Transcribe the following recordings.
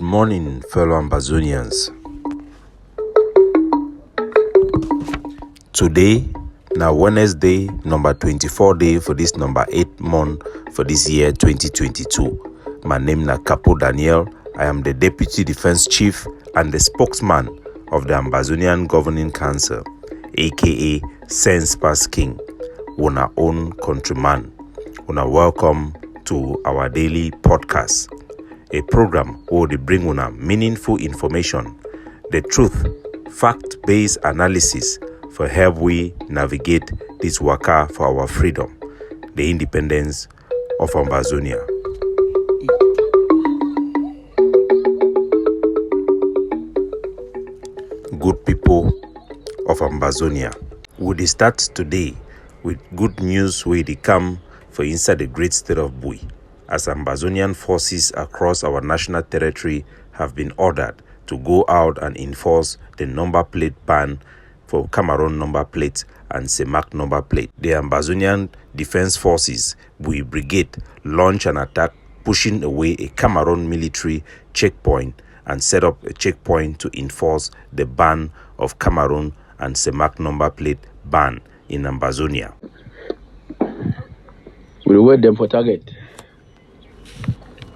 morning, fellow Ambazonians. Today, now Wednesday, number 24 day for this number 8 month for this year 2022. My name is Capo Daniel. I am the Deputy Defense Chief and the spokesman of the Ambazonian Governing Council, aka Sense Pass King, una own countryman. Una welcome to our daily podcast, a program where they bring una meaningful information, the truth, fact-based analysis for help we navigate this waka for our freedom, the independence of Ambazonia. Good people of Ambazonia, we start today with good news where they come for inside the great state of Bui, as Ambazonian forces across our national territory have been ordered to go out and enforce the number plate ban for Cameroon number plate and Semak number plate. The Ambazonian Defense Forces Bui Brigade launched an attack, pushing away a Cameroon military checkpoint and set up a checkpoint to enforce the ban of Cameroon and Semak number plate ban in Ambazonia. We'll wait them for target.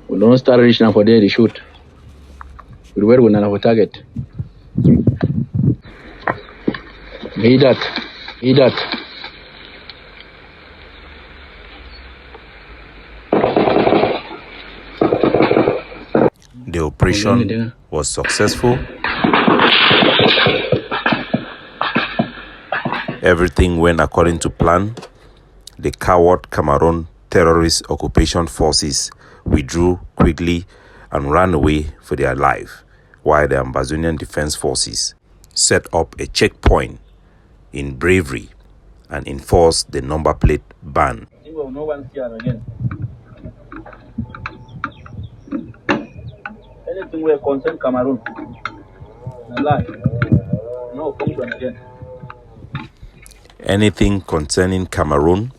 We don't start reaching for there to shoot. We'll wait when for target. Hear that. The operation was successful. Everything went according to plan. The coward Cameroon terrorist occupation forces withdrew quickly and ran away for their life, while the Ambazonian Defense Forces set up a checkpoint in bravery and enforced the number plate ban. No one here again. Anything will concern Cameroon. No function again. Anything concerning Cameroon,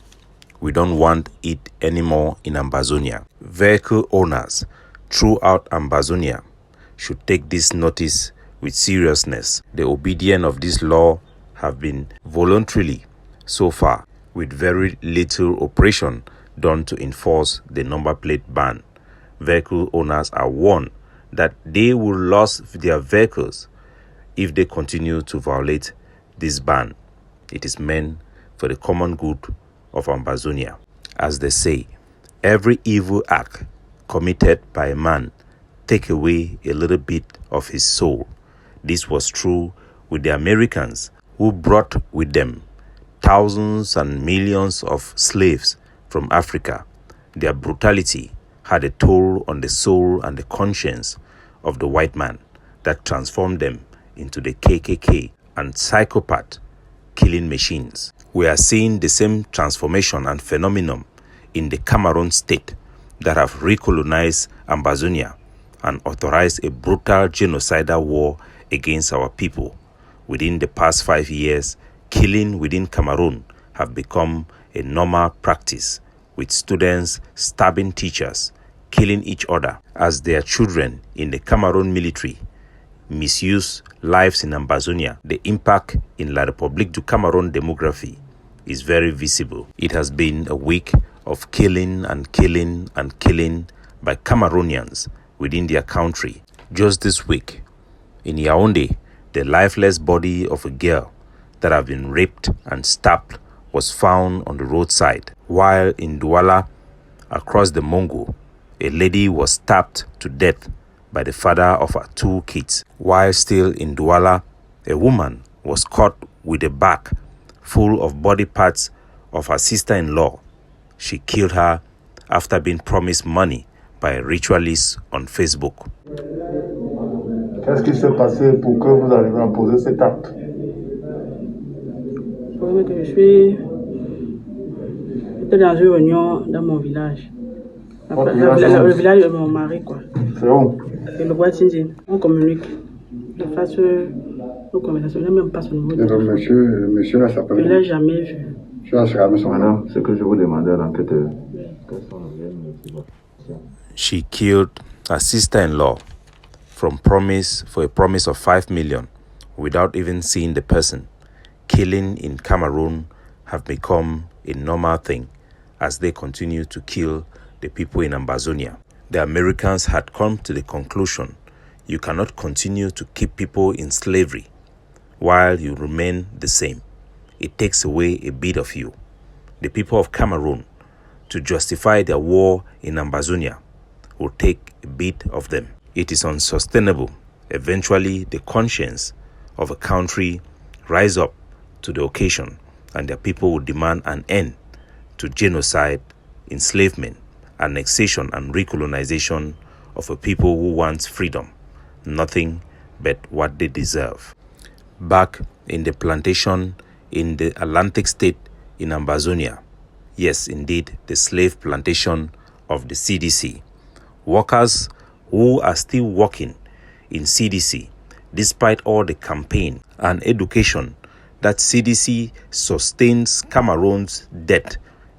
we don't want it anymore in Ambazonia. Vehicle owners throughout Ambazonia should take this notice with seriousness. The obedience of this law have been voluntarily so far, with very little operation done to enforce the number plate ban. Vehicle owners are warned that they will lose their vehicles if they continue to violate this ban. It is meant for the common good of Ambazonia. As they say, every evil act committed by a man take away a little bit of his soul. This was true with the Americans, who brought with them thousands and millions of slaves from Africa. Their brutality had a toll on the soul and the conscience of the white man that transformed them into the KKK and psychopath killing machines. We are seeing the same transformation and phenomenon in the Cameroon state that have recolonized Ambazonia and authorized a brutal genocidal war against our people. Within the past 5 years, killing within Cameroon have become a normal practice, with students stabbing teachers, killing each other as their children in the Cameroon military misuse lives in Ambazonia. The impact in La République du Cameroon demography is very visible. It has been a week of killing by Cameroonians within their country. Just this week, in Yaoundé, the lifeless body of a girl that had been raped and stabbed was found on the roadside, while in Douala, across the Mongo, a lady was stabbed to death by the father of her 2 kids. While still in Douala, a woman was caught with a bag full of body parts of her sister-in-law. She killed her after being promised money by a ritualist on Facebook. Qu'est-ce qui s'est passé pour que vous arriviez à poser cet acte? J'étais dans une réunion dans mon village. Le village de mon mari, quoi. C'est où? Et le bois de Tintin. On communique. De face nos conversations, on n'a même pas son numéro. Le monsieur là s'appelle. Je ne l'ai jamais vu. Madame, ce que je vous demandais à l'enquêteur. She killed her sister-in-law from a promise of 5 million without even seeing the person. Killing in Cameroon have become a normal thing as they continue to kill the people in Ambazonia. The Americans had come to the conclusion you cannot continue to keep people in slavery while you remain the same. It takes away a bit of you. The people of Cameroon, to justify their war in Ambazonia, will take a bit of them. It is unsustainable. Eventually, the conscience of a country rise up to the occasion, and their people will demand an end to genocide, enslavement, annexation, and recolonization of a people who wants freedom, nothing but what they deserve. Back in the plantation in the Atlantic state in Ambazonia, yes, indeed, the slave plantation of the CDC, workers who are still working in CDC despite all the campaign and education that CDC sustains Cameroon's debt,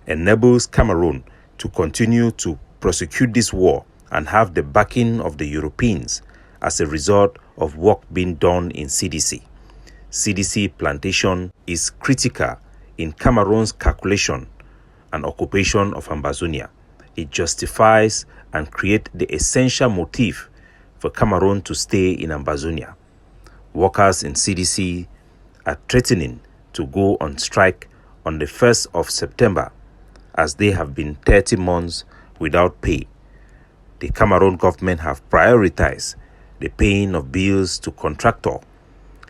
enables Cameroon to continue to prosecute this war and have the backing of the Europeans as a result of work being done in CDC. CDC plantation is critical in Cameroon's calculation and occupation of Ambazonia. It justifies and creates the essential motive for Cameroon to stay in Ambazonia. Workers in CDC are threatening to go on strike on the 1st of September as they have been 30 months without pay. The Cameroon government have prioritized the paying of bills to contractors,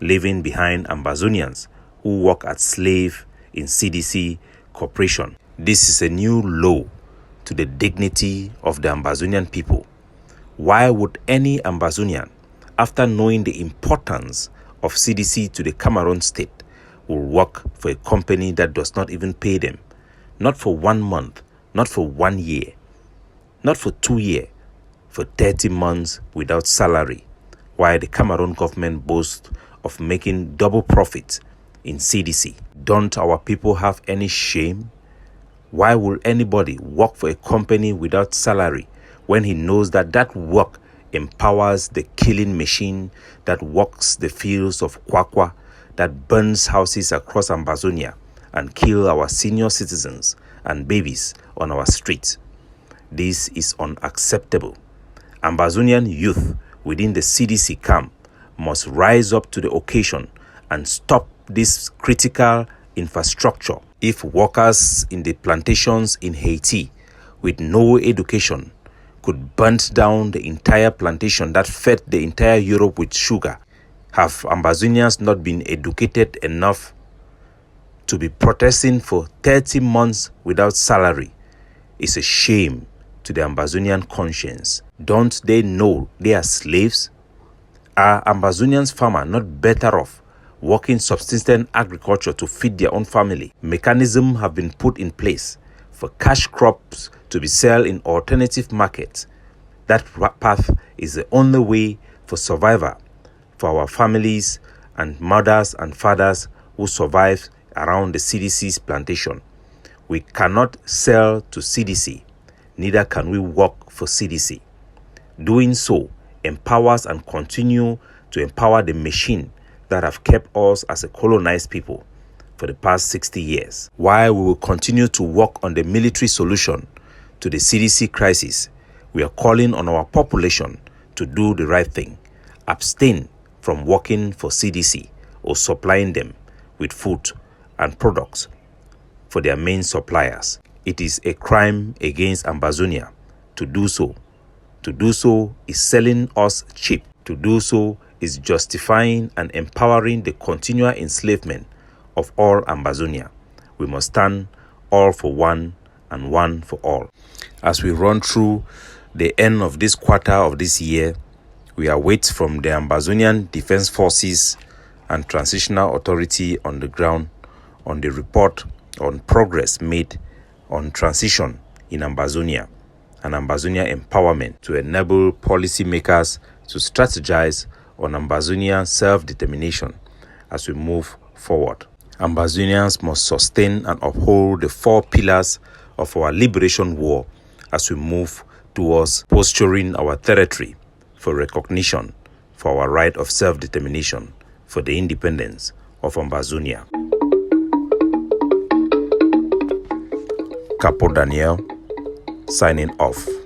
leaving behind Ambazonians who work as slaves in CDC corporation. This is a new low to the dignity of the Ambazonian people. Why would any Ambazonian, after knowing the importance of CDC to the Cameroon state, will work for a company that does not even pay them? Not for 1 month, not for 1 year, not for 2 years, for 30 months without salary, while the Cameroon government boasts of making double profit in CDC. Don't our people have any shame? Why will anybody work for a company without salary when he knows that that work empowers the killing machine that works the fields of Kwakwa, that burns houses across Ambazonia and kill our senior citizens and babies on our streets? This is unacceptable. Ambazonian youth within the CDC camp must rise up to the occasion and stop this critical infrastructure. If workers in the plantations in Haiti with no education could burn down the entire plantation that fed the entire Europe with sugar, have Ambazonians not been educated enough to be protesting for 30 months without salary? It's a shame to the Ambazonian conscience. Don't they know they are slaves? Are Ambazonians farmers not better off working subsistence agriculture to feed their own family? Mechanisms have been put in place for cash crops to be sold in alternative markets. That path is the only way for survival for our families and mothers and fathers who survive around the CDC's plantation. We cannot sell to CDC, neither can we work for CDC. Doing so empowers and continue to empower the machine that have kept us as a colonized people for the past 60 years. While we will continue to work on the military solution to the CDC crisis, we are calling on our population to do the right thing. Abstain from working for CDC or supplying them with food and products for their main suppliers. It is a crime against Ambazonia to do so. To do so is selling us cheap. To do so is justifying and empowering the continual enslavement of all Ambazonia. We must stand all for one and one for all. As we run through the end of this quarter of this year, we await from the Ambazonian Defense Forces and Transitional Authority on the ground on the report on progress made on transition in Ambazonia and Ambazonia empowerment to enable policymakers to strategize on Ambazonian self-determination as we move forward. Ambazonians must sustain and uphold the 4 pillars of our liberation war as we move towards posturing our territory for recognition for our right of self-determination for the independence of Ambazonia. Capo Daniel, signing off.